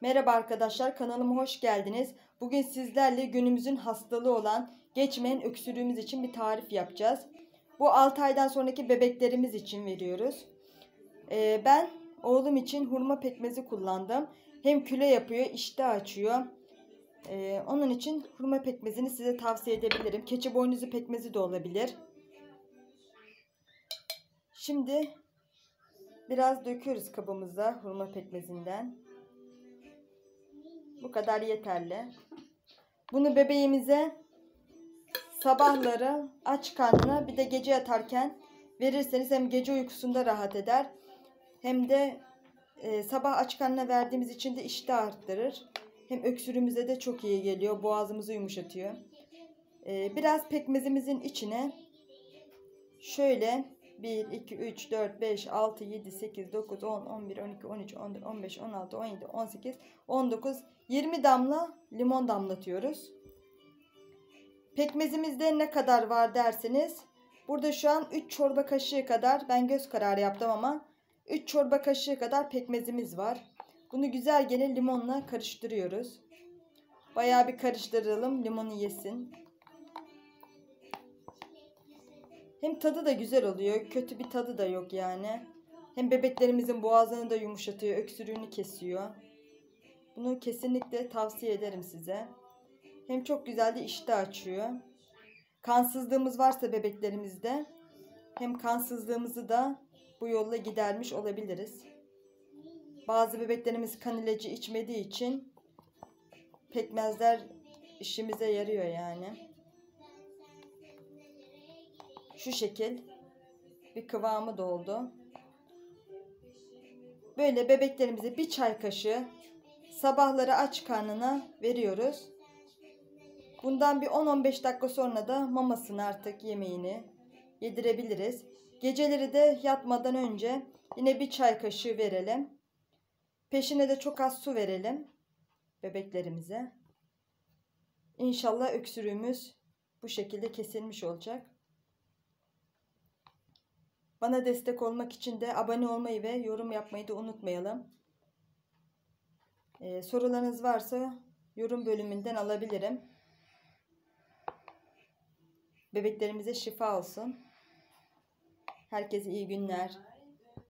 Merhaba arkadaşlar, kanalıma hoş geldiniz. Bugün sizlerle günümüzün hastalığı olan geçmeyen öksürüğümüz için bir tarif yapacağız. Bu 6 aydan sonraki bebeklerimiz için veriyoruz. Ben oğlum için hurma pekmezi kullandım. Hem küle yapıyor, iştah açıyor. Onun için hurma pekmezini size tavsiye edebilirim. Keçi boynuzu pekmezi de olabilir. Şimdi biraz döküyoruz kabımıza hurma pekmezinden. Bu kadar yeterli. Bunu bebeğimize sabahları aç karnına bir de gece yatarken verirseniz hem gece uykusunda rahat eder hem de sabah aç karnına verdiğimiz için de iştah arttırır. Hem öksürüğümüze de çok iyi geliyor. Boğazımızı yumuşatıyor. Biraz pekmezimizin içine şöyle 1, 2, 3, 4, 5, 6, 7, 8, 9, 10, 11, 12, 13, 14, 15, 16, 17, 18, 19, 20 damla limon damlatıyoruz. Pekmezimizde ne kadar var derseniz, burada şu an 3 çorba kaşığı kadar, ben göz kararı yaptım ama 3 çorba kaşığı kadar pekmezimiz var. Bunu güzel gene limonla karıştırıyoruz. Bayağı bir karıştıralım, limonu yesin. Hem tadı da güzel oluyor, kötü bir tadı da yok yani. Hem bebeklerimizin boğazını da yumuşatıyor, öksürüğünü kesiyor. Bunu kesinlikle tavsiye ederim size. Hem çok güzel de iştah açıyor. Kansızlığımız varsa bebeklerimizde hem kansızlığımızı da bu yolla gidermiş olabiliriz. Bazı bebeklerimiz kan ilacı içmediği için pekmezler işimize yarıyor yani. Şu şekil bir kıvamı doldu. Böyle bebeklerimize bir çay kaşığı sabahları aç karnına veriyoruz. Bundan bir 10-15 dakika sonra da mamasını artık yemeğini yedirebiliriz. Geceleri de yatmadan önce yine bir çay kaşığı verelim. Peşine de çok az su verelim bebeklerimize. İnşallah öksürüğümüz bu şekilde kesilmiş olacak. Bana destek olmak için de abone olmayı ve yorum yapmayı da unutmayalım. Sorularınız varsa yorum bölümünden alabilirim. Bebeklerimize şifa olsun. Herkese iyi günler.